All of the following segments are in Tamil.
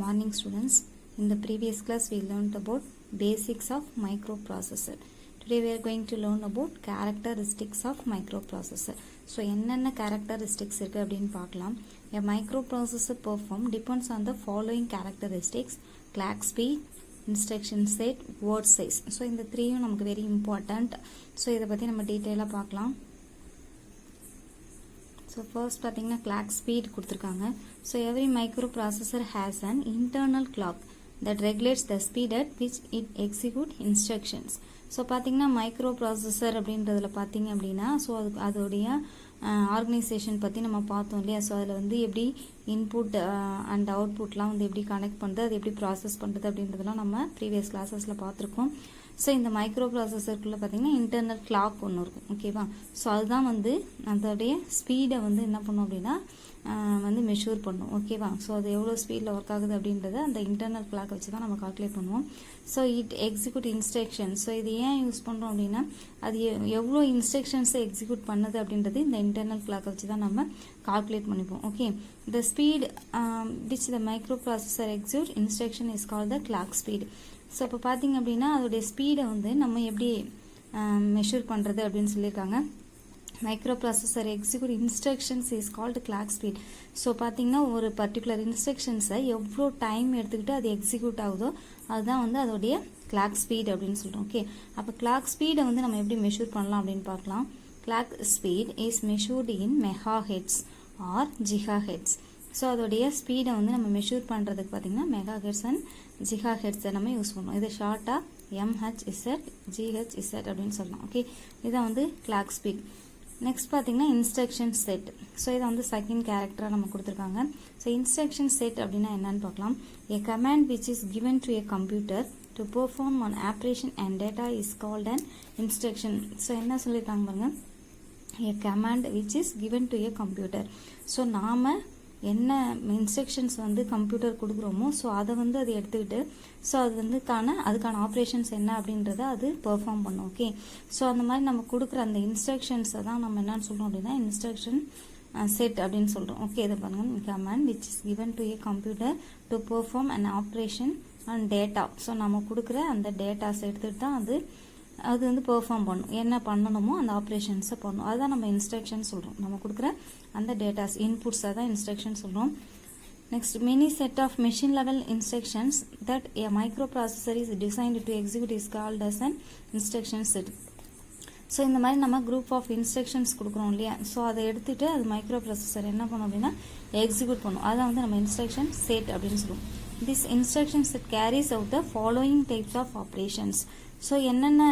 Morning students. In the previous class we learned about basics of microprocessor. Today we are going to learn about characteristics of microprocessor. So என்னென்ன characteristics இருக்கு அப்படினு பார்க்கலாம். A microprocessor perform depends on the following characteristics: clock speed, instruction set, word size. So இந்த த்ரீயும் நமக்கு very important. So இதை பத்தி நம்ம டீடைலா பார்க்கலாம். So first பாத்தீங்கன்னா clock speed கொடுத்திருக்காங்க. So every microprocessor has an internal clock that regulates the speed at which it execute instructions. So பாத்தீங்கன்னா microprocessor அப்படின்றதுல பாத்தீங்க அப்படின்னா so அதோடைய ஆர்கனைசேஷன் பத்தி நம்ம பார்த்தோம் இல்லையா. ஸோ அதில் வந்து எப்படி இன்புட் அண்ட் அவுட்புட்லாம் வந்து எப்படி கனெக்ட் பண்ணுறது, அது எப்படி ப்ராசஸ் பண்ணுறது அப்படின்றதெல்லாம் நம்ம ப்ரீவியஸ் கிளாஸஸில் பார்த்துருக்கோம். ஸோ இந்த மைக்ரோ ப்ராசஸருக்குள்ளே பார்த்தீங்கன்னா இன்டர்னல் கிளாக் ஒன்று இருக்கும், ஓகேவா. ஸோ அதுதான் வந்து அதோடைய ஸ்பீடை வந்து என்ன பண்ணும் அப்படின்னா வந்து மெஷூர் பண்ணும், ஓகேவா. ஸோ அது எவ்வளோ ஸ்பீடில் ஒர்க் ஆகுது அப்படின்றத அந்த இன்டர்னல் கிளாக் வச்சு தான் நம்ம கால்குலேட் பண்ணுவோம். So it execute instruction. So இது ஏன் யூஸ் பண்ணுறோம் அப்படின்னா அது எவ்வளோ இன்ஸ்ட்ரக்ஷன்ஸை எக்ஸிக்யூட் பண்ணுது அப்படின்றது இந்த இன்டர்னல் கிளாக்கை வச்சு தான் நம்ம கால்குலேட் பண்ணிப்போம், okay. The speed which the micro processor execute instruction is called the clock speed. So இப்போ பார்த்தீங்க அப்படின்னா அதோடைய ஸ்பீடை வந்து நம்ம எப்படி மெஷூர் பண்ணுறது அப்படின்னு சொல்லியிருக்காங்க. Microprocessor execute instructions is called clock speed. So பார்த்தீங்கன்னா ஒரு பர்டிகுலர் இன்ஸ்ட்ரக்ஷன்ஸை எவ்வளோ டைம் எடுத்துக்கிட்டு அது எக்ஸிக்யூட் ஆகுதோ அதுதான் வந்து அதோடைய கிளாக் ஸ்பீட் அப்படின்னு சொல்கிறோம், ஓகே. அப்போ கிளாக் ஸ்பீடை வந்து நம்ம எப்படி மெஷூர் பண்ணலாம் அப்படின்னு பார்க்கலாம். Clock speed is measured in megahertz or gigahertz. So அதோடைய ஸ்பீடை வந்து நம்ம மெஷூர் பண்ணுறதுக்கு பார்த்தீங்கன்னா மெகா ஹெட்ஸ் அண்ட் ஜிகா ஹெட்ஸை நம்ம யூஸ் பண்ணுவோம். இது ஷார்ட்டாக MHz GHz அப்படின்னு சொல்லலாம், ஓகே. இதான் வந்து கிளாக் ஸ்பீட். நெக்ஸ்ட் பார்த்தீங்கன்னா இன்ஸ்ட்ரக்ஷன் செட். ஸோ இதை வந்து செகண்ட் கேரக்டராக நம்ம கொடுத்துருக்காங்க. ஸோ இன்ஸ்ட்ரக்ஷன் செட் அப்படின்னா என்னன்னு பார்க்கலாம். A command which is given to a computer to perform an operation and data is called an instruction. So என்ன சொல்லியிருக்காங்க பாருங்க, a command which is given to a computer. So நாம் என்ன இன்ஸ்ட்ரக்ஷன்ஸ் வந்து கம்ப்யூட்டர் கொடுக்குறோமோ ஸோ அதை வந்து அது எடுத்துக்கிட்டு ஸோ அது வந்து அதுக்கான ஆப்ரேஷன்ஸ் என்ன அப்படின்றத அது பெர்ஃபார்ம் பண்ணும், ஓகே. ஸோ அந்த மாதிரி நம்ம கொடுக்குற அந்த இன்ஸ்ட்ரக்ஷன்ஸை தான் நம்ம என்னன்னு சொல்கிறோம் அப்படின்னா இன்ஸ்ட்ரக்ஷன் செட் அப்படின்னு சொல்கிறோம், ஓகே. இதை பாருங்க, command which is given to A computer to perform an operation and data. So நம்ம கொடுக்குற அந்த டேட்டாஸ் எடுத்துகிட்டு தான் அது வந்து பெர்ஃபார்ம் பண்ணும், என்ன பண்ணணுமோ அந்த ஆப்ரேஷன்ஸை பண்ணும். அதுதான் நம்ம இன்ஸ்ட்ரக்ஷன் சொல்கிறோம். நம்ம கொடுக்குற அந்த டேட்டாஸ் இன்புட்ஸை தான் இன்ஸ்ட்ரக்ஷன் சொல்கிறோம். Next many set of machine level instructions that a microprocessor is designed to execute is called as an instruction set. So இந்த மாதிரி நம்ம குரூப் ஆஃப் இன்ஸ்ட்ரக்ஷன்ஸ் கொடுக்குறோம் இல்லையா. ஸோ அதை எடுத்துகிட்டு அது மைக்ரோ ப்ராசஸர் என்ன பண்ணும் அப்படின்னா எக்ஸிக்யூட் பண்ணும். அதான் வந்து நம்ம இன்ஸ்ட்ரக்ஷன் செட் அப்படின்னு சொல்லுவோம். This instruction set carries out the following types of operations. So என்னென்ன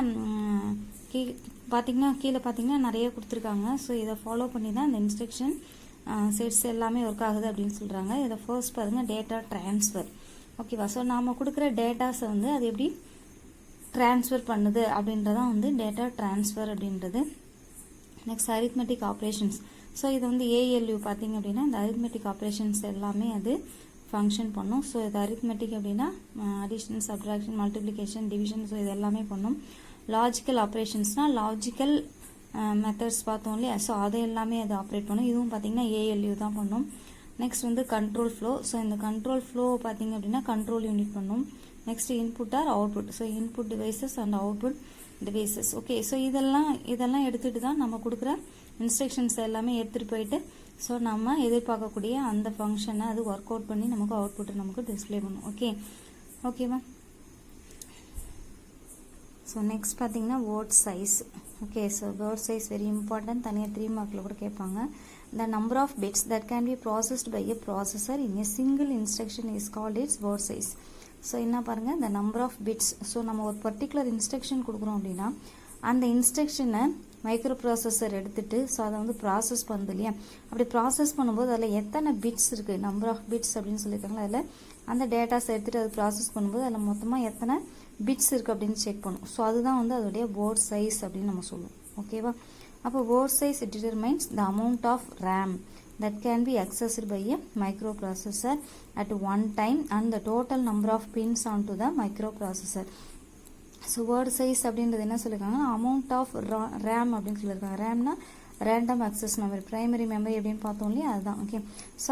பார்த்தீங்கன்னா கீழே பார்த்தீங்கன்னா நிறைய கொடுத்துருக்காங்க. ஸோ இதை ஃபாலோ பண்ணி தான் இந்த இன்ஸ்ட்ரக்ஷன் செட்ஸ் எல்லாமே ஒர்க் ஆகுது அப்படின்னு சொல்கிறாங்க. இதை ஃபர்ஸ்ட் பாருங்கள் டேட்டா ட்ரான்ஸ்ஃபர், ஓகேவா. ஸோ நாம் கொடுக்குற டேட்டாஸை வந்து அது எப்படி ட்ரான்ஸ்ஃபர் பண்ணுது அப்படின்றதான் வந்து டேட்டா ட்ரான்ஸ்ஃபர் அப்படின்றது. Next arithmetic operations. ஸோ இது வந்து ALU பார்த்தீங்க அப்படின்னா இந்த அரித்மெட்டிக் ஆப்ரேஷன்ஸ் எல்லாமே அது ஃபங்க்ஷன் பண்ணும். ஸோ இது அரித்மெட்டிக் அப்படின்னா addition, subtraction, multiplication, division, so இது எல்லாமே பண்ணும். லாஜிக்கல் ஆப்ரேஷன்ஸ்னால் லாஜிக்கல் மெத்தட்ஸ் பார்த்தோம் இல்லையா. ஸோ அதை எல்லாமே அது ஆப்ரேட் பண்ணும். இதுவும் பார்த்தீங்கன்னா ALU தான் பண்ணும். நெக்ஸ்ட் வந்து கண்ட்ரோல் ஃப்ளோ. ஸோ இந்த கண்ட்ரோல் ஃப்ளோ பார்த்தீங்க அப்படின்னா கண்ட்ரோல் யூனிட் பண்ணும். Next input or output. So input devices and output devices, okay. So இதெல்லாம் எடுத்துகிட்டு தான் நம்ம கொடுக்குற இன்ஸ்ட்ரக்ஷன்ஸ் எல்லாமே எடுத்துகிட்டு போயிட்டு ஸோ நம்ம எதிர்பார்க்கக்கூடிய அந்த ஃபங்க்ஷனை அது ஒர்க் அவுட் பண்ணி நமக்கு அவுட்புட்டை நமக்கு டிஸ்பிளே பண்ணும், ஓகேவா. ஸோ நெக்ஸ்ட் பார்த்தீங்கன்னா word size, okay. So word size very important, தனியாக 3 மார்க்கில் கூட கேட்பாங்க. The number of bits that can be processed by a processor in a single instruction is called its word size. So என்ன பாருங்கள், the number of bits. So நம்ம ஒரு பர்டிகுலர் இன்ஸ்ட்ரக்ஷன் கொடுக்குறோம் அப்படின்னா அந்த இன்ஸ்ட்ரக்ஷனை மைக்ரோ ப்ராசஸர் எடுத்துகிட்டு ஸோ அதை வந்து ப்ராசஸ் பண்ணுது இல்லையா. அப்படி ப்ராசஸ் பண்ணும்போது அதில் எத்தனை பிட்ஸ் இருக்குது, நம்பர் ஆஃப் பிட்ஸ் அப்படின்னு சொல்லியிருக்காங்களா. அதில் அந்த டேட்டாஸ் எடுத்துகிட்டு அது ப்ராசஸ் பண்ணும்போது அதில் மொத்தமாக எத்தனை பிட்ஸ் இருக்குது அப்படின்னு செக் பண்ணும். ஸோ அதுதான் வந்து அதோடைய வேர்ட் சைஸ் அப்படின்னு நம்ம சொல்லுவோம், ஓகேவா. அப்போ word size determines the amount of RAM that can be accessed by a microprocessor at one time and the total number of pins onto the microprocessor. So word size அப்படின்றது என்ன சொல்லியிருக்காங்கன்னா அமௌண்ட் ஆஃப் RAM அப்படின்னு சொல்லியிருக்காங்க. ரேம்னா random access memory primary memory அப்படின்னு பார்த்தோம் இல்லையா அதுதான். ஓகே, ஸோ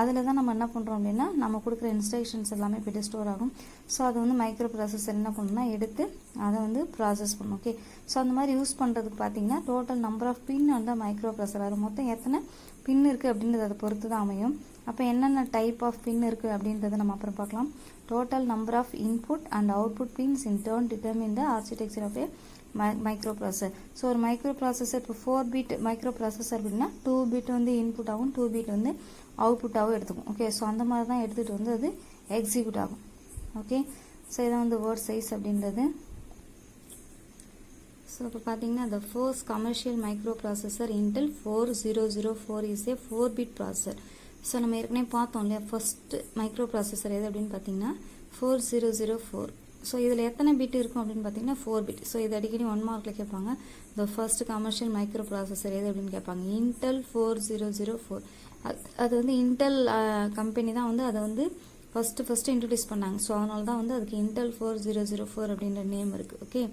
அதில் தான் நம்ம என்ன பண்ணுறோம் அப்படின்னா நம்ம கொடுக்குற இன்ஸ்ட்ரக்ஷன்ஸ் எல்லாமே போய்ட்டு ஸ்டோர் ஆகும். ஸோ அது வந்து மைக்ரோ ப்ராசஸர் என்ன பண்ணணும்னா எடுத்து அதை வந்து ப்ராசஸ் பண்ணணும். ஓகே, ஸோ அந்த மாதிரி யூஸ் பண்ணுறதுக்கு பார்த்தீங்கன்னா டோட்டல் நம்பர் ஆஃப் பின் அந்த மைக்ரோ ப்ராசஸர் மொத்தம் எத்தனை பின் இருக்குது அப்படின்றத அதை பொறுத்து தான் அமையும். அப்போ என்னென்ன டைப் ஆஃப் பின் இருக்குது அப்படின்றத நம்ம அப்புறம் பார்க்கலாம். Total number of input and output pins in turn determine the architecture of a microprocessor. So ஒரு மைக்ரோ ப்ராசஸர் இப்போ 4 பிட் மைக்ரோ ப்ராசஸர் அப்படின்னா 2 பிட் வந்து இன்புட் ஆகும், 2 பிட் வந்து அவுட்புட்டாகவும் எடுத்துக்கும். ஓகே, ஸோ அந்த மாதிரி தான் எடுத்துகிட்டு வந்து அது எக்ஸிக்யூட் ஆகும். ஓகே, ஸோ இதான் வந்து வேர்ட் சைஸ் அப்படின்றது. ஸோ இப்போ பார்த்தீங்கன்னா the first commercial microprocessor Intel 4004 is a 4-bit processor. So நம்ம ஏற்கனவே பார்த்தோம் இல்லையா ஃபர்ஸ்ட் மைக்ரோ ப்ராசஸர் எது அப்படின்னு பார்த்தீங்கன்னா 4004. ஸோ இதில் எத்தனை பிட் இருக்கும் அப்படின்னு பார்த்தீங்கன்னா 4 பிட். ஸோ இது அடிக்கடி 1 மார்க்கில் கேட்பாங்க. the first commercial microprocessor எது அப்படின்னு கேட்பாங்க. Intel 4004. அது வந்து இன்டெல் கம்பெனி தான் வந்து அதை வந்து ஃபர்ஸ்ட் இன்ட்ரடியூஸ் பண்ணாங்க. ஸோ அதனால தான் வந்து அதுக்கு Intel 4004 அப்படின்ற நேம் இருக்குது. Okay,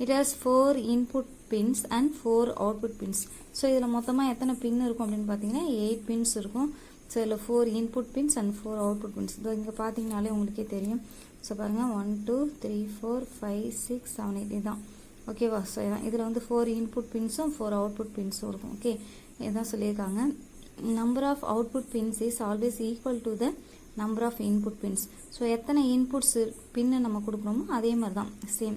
it has 4 input pins and 4 output pins. So இதில் மொத்தமாக எத்தனை பின் இருக்கும் அப்படின்னு பார்த்தீங்கன்னா 8 பின்ஸ் இருக்கும். ஸோ இதில் 4 input pins and 4 output pins. இதோ இங்கே பார்த்தீங்கனாலே உங்களுக்கே தெரியும். ஸோ பாருங்கள் 1 2 3 4 5 6 7 8 இதுதான். ஓகேவா, ஸோ இதான் இதில் வந்து 4 input பின்ஸும் 4 output பின்ஸும் இருக்கும். ஓகே, இதுதான் சொல்லியிருக்காங்க. Number of output pins is always equal to the number of input pins. So எத்தனை இன்புட்ஸ் பின்னு நம்ம கொடுக்கணுமோ அதே மாதிரி தான் சேம்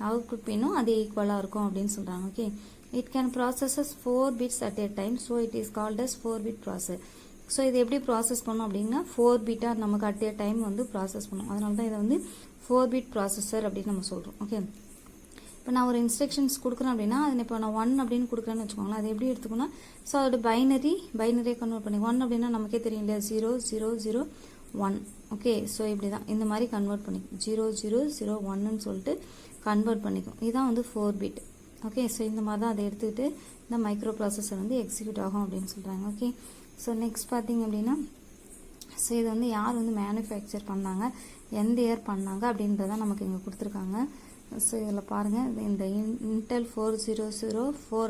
அவுட்புட் பின்னும் அதே ஈக்குவலாக இருக்கும் அப்படின்னு சொல்கிறாங்க. Okay, it can processes 4 bits at a time. So it is called as 4 bit process. ஸோ இது எப்படி ப்ராசஸ் பண்ணோம் அப்படின்னா 4 பிட்டாக நமக்கு அட் ஏ டைம் வந்து ப்ராசஸ் பண்ணும். அதனால தான் இதை வந்து 4 பிட் ப்ராசஸர் அப்படின்னு நம்ம சொல்கிறோம். ஓகே, இப்போ நான் ஒரு இன்ஸ்ட்ரக்ஷன்ஸ் கொடுக்குறேன் அப்படின்னா அது இப்போ நான் 1 அப்படின்னு கொடுக்குறேன்னு வச்சுக்கோங்களேன். அது எப்படி எடுத்துக்கணும், ஸோ அதோட பைனரியை கன்வெர்ட் பண்ணி 1 அப்படின்னா நமக்கே தெரியும் இல்லையா 0 0 0 1. ஓகே, ஸோ இப்படி தான் இந்த மாதிரி கன்வெர்ட் பண்ணிக்கும் 0 0 0 1ன்னு சொல்லிட்டு கன்வெர்ட் பண்ணிக்கும். இதுதான் வந்து 4 பிட். ஓகே, ஸோ இந்த மாதிரி தான் அதை எடுத்துக்கிட்டு இந்த மைக்ரோ ப்ராசஸர் வந்து எக்ஸிக்யூட் ஆகும் அப்படின்னு சொல்கிறாங்க. ஓகே, ஸோ நெக்ஸ்ட் பார்த்தீங்க அப்படின்னா ஸோ இது வந்து யார் வந்து மேனுஃபேக்சர் பண்ணாங்க, எந்த இயர் பண்ணாங்க அப்படின்றத நமக்கு இங்கே கொடுத்துருக்காங்க. ஸோ இதில் பாருங்கள் இந்த இன்டெல் 4004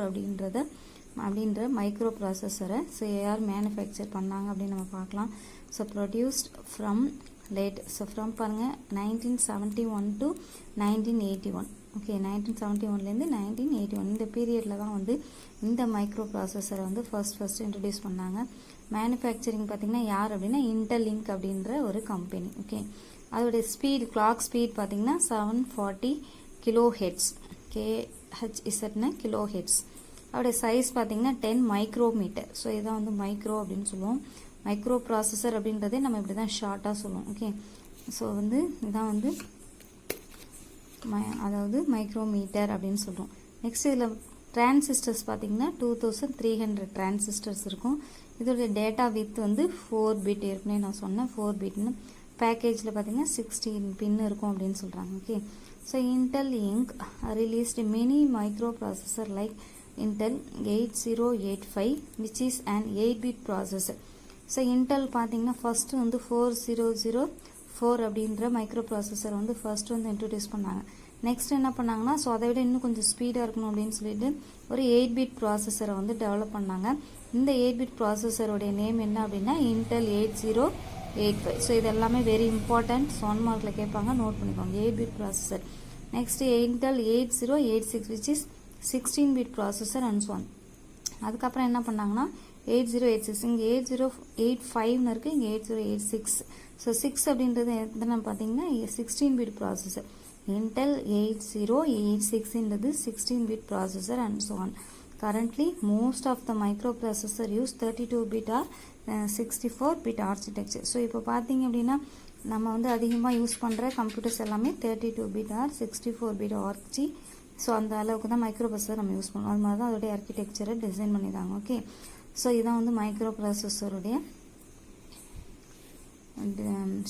அப்படின்ற மைக்ரோ ப்ராசஸரை ஸோ யார் மேனுஃபேக்சர் பண்ணாங்க அப்படின்னு நம்ம பார்க்கலாம். So produced from late. So from பாருங்கள் 1971 to 1981. ஓகே, 1971லேருந்து 1981 இந்த பீரியடில் தான் வந்து இந்த மைக்ரோ ப்ராசஸரை வந்து ஃபர்ஸ்ட் இன்ட்ரடியூஸ் பண்ணாங்க. மேனுஃபேக்சரிங் பார்த்திங்கன்னா யார் அப்படின்னா இன்டெல் இன்க் அப்படின்ற ஒரு கம்பெனி. ஓகே, அதோடைய ஸ்பீட் கிளாக் ஸ்பீட் பார்த்திங்கன்னா 740 கிலோ ஹெட்ஸ். KHZன்னா கிலோ ஹெட்ஸ். அதோடைய சைஸ் பார்த்திங்கன்னா 10 மைக்ரோமீட்டர். ஸோ இதான் வந்து மைக்ரோ அப்படின்னு சொல்லுவோம். மைக்ரோ ப்ராசஸர் அப்படின்றதே நம்ம இப்படி தான் ஷார்ட்டாக சொல்லுவோம். ஓகே, ஸோ வந்து இதான் வந்து அதாவது மைக்ரோமீட்டர் அப்படின்னு சொல்கிறோம். நெக்ஸ்ட் இதில் டிரான்சிஸ்டர்ஸ் பார்த்திங்கன்னா 2300 டிரான்சிஸ்டர்ஸ் இருக்கும். இதோடைய டேட்டா வித் வந்து 4 பிட். ஏற்கனவே நான் சொன்னேன் 4 பிட்னு. பேக்கேஜில் பார்த்திங்கன்னா 16 பின் இருக்கும் அப்படின்னு சொல்கிறாங்க. Okay, so Intel ink released many micro processor like Intel 8085 which is an 8-bit processor. So Intel பார்த்தீங்கன்னா ஃபர்ஸ்ட் வந்து 4004 அப்படின்ற மைக்ரோ ப்ராசஸர் வந்து ஃபர்ஸ்ட் வந்து இன்ட்ரடியூஸ் பண்ணாங்க. நெக்ஸ்ட் என்ன பண்ணாங்கன்னா ஸோ அதை விட இன்னும் கொஞ்சம் ஸ்பீடாக இருக்கணும் அப்படின்னு சொல்லிட்டு ஒரு 8-bit ப்ராசஸரை வந்து டெவலப் பண்ணாங்க. இந்த 8-bit ப்ராசஸருடைய நேம் என்ன அப்படின்னா Intel 8085. ஸோ இது எல்லாமே வெரி இம்பார்ட்டன்ட். 1 மார்க்கில் கேட்பாங்க, நோட் பண்ணிக்கோங்க. 8-bit processor. Next Intel 8086 which is 16-bit processor and so on. அதுக்கப்புறம் என்ன பண்ணாங்கன்னா 8086 இங்கே 8085ன்னு இருக்குது, இங்கே 8086. ஸோ 6 அப்படின்றது எத்தனை பார்த்தீங்கன்னா 16-bit processor. Intel 8086ன்றது 16-bit processor and so on. Currently, most of the microprocessor use 32-bit or 64-bit architecture. So இப்போ பார்த்தீங்க அப்படின்னா நம்ம வந்து அதிகமாக யூஸ் பண்ணுற கம்ப்யூட்டர்ஸ் எல்லாமே 32-bit or 64-bit arch. So அந்த அளவுக்கு தான் மைக்ரோ ப்ராசஸர் நம்ம யூஸ் பண்ணுவோம். அது மாதிரி தான் அதோடைய ஆர்கிடெக்சரை டிசைன் பண்ணியிருக்காங்க. ஓகே, ஸோ இதான் வந்து மைக்ரோ ப்ராசஸருடைய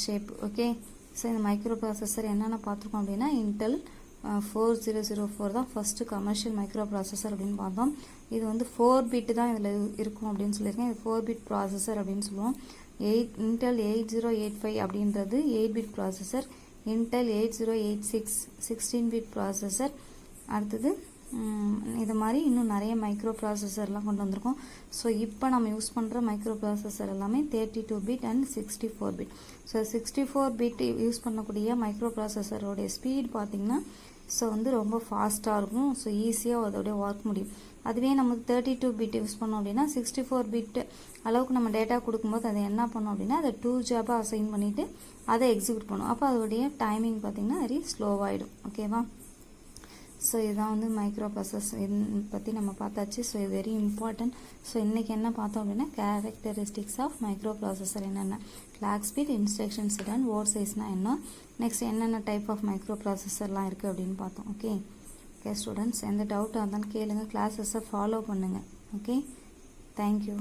ஷேப். ஓகே, ஸோ இந்த மைக்ரோ ப்ராசஸர் என்னென்ன பார்த்துருக்கோம் அப்படின்னா Intel 4004 தான் ஃபர்ஸ்ட் கமர்ஷியல் மைக்ரோ ப்ராசஸர் அப்படின்னு பார்த்தோம். இது வந்து 4 பிட் தான் இதில் இருக்கும் அப்படின்னு சொல்லியிருக்கேன். இது 4-bit ப்ராசஸர் அப்படின்னு சொல்லுவோம். Intel 8085 அப்படின்றது 8-bit processor. Intel 8086 16-bit processor. அடுத்தது இது மாதிரி இன்னும் நிறைய மைக்ரோ ப்ராசஸர்லாம் கொண்டு வந்திருக்கோம். ஸோ இப்போ நம்ம யூஸ் பண்ணுற மைக்ரோ ப்ராசஸர் எல்லாமே 32 bit and 64 bit. So 64 bit use பண்ணக்கூடிய மைக்ரோ ப்ராசஸரோடைய ஸ்பீட் பார்த்திங்கன்னா ஸோ வந்து ரொம்ப ஃபாஸ்ட்டாக இருக்கும். ஸோ ஈஸியாக அதோடைய ஒர்க் முடியும். அதுவே நம்ம 32 பிட் யூஸ் பண்ணோம் அப்படின்னா 64 பிட் அளவுக்கு நம்ம டேட்டா கொடுக்கும்போது அதை என்ன பண்ணோம் அப்படின்னா அதை 2 ஜாபாக அசைன் பண்ணிவிட்டு அதை எக்ஸிக்யூட் பண்ணும். அப்போ அதோடைய டைமிங் பார்த்திங்கன்னா வெரி ஸ்லோவாகிடும். ஓகேவா? ஸோ இதுதான் வந்து மைக்ரோ ப்ராசஸ் பற்றி நம்ம பார்த்தாச்சு. ஸோ இது வெரி இம்பார்ட்டன்ட். ஸோ இன்றைக்கி என்ன பார்த்தோம் அப்படின்னா கேரக்டரிஸ்டிக்ஸ் ஆஃப் மைக்ரோ ப்ராசஸர் என்னென்ன, clock speed, instruction set and word சைஸ்னால் என்ன, நெக்ஸ்ட் என்னென்ன டைப் ஆஃப் மைக்ரோ ப்ராசஸர்லாம் இருக்குது அப்படின்னு பார்த்தோம். ஓகே ஸ்டூடெண்ட்ஸ், எந்த டவுட்டாக இருந்தாலும் கேளுங்க, கிளாஸஸை ஃபாலோ பண்ணுங்கள். Okay, thank you.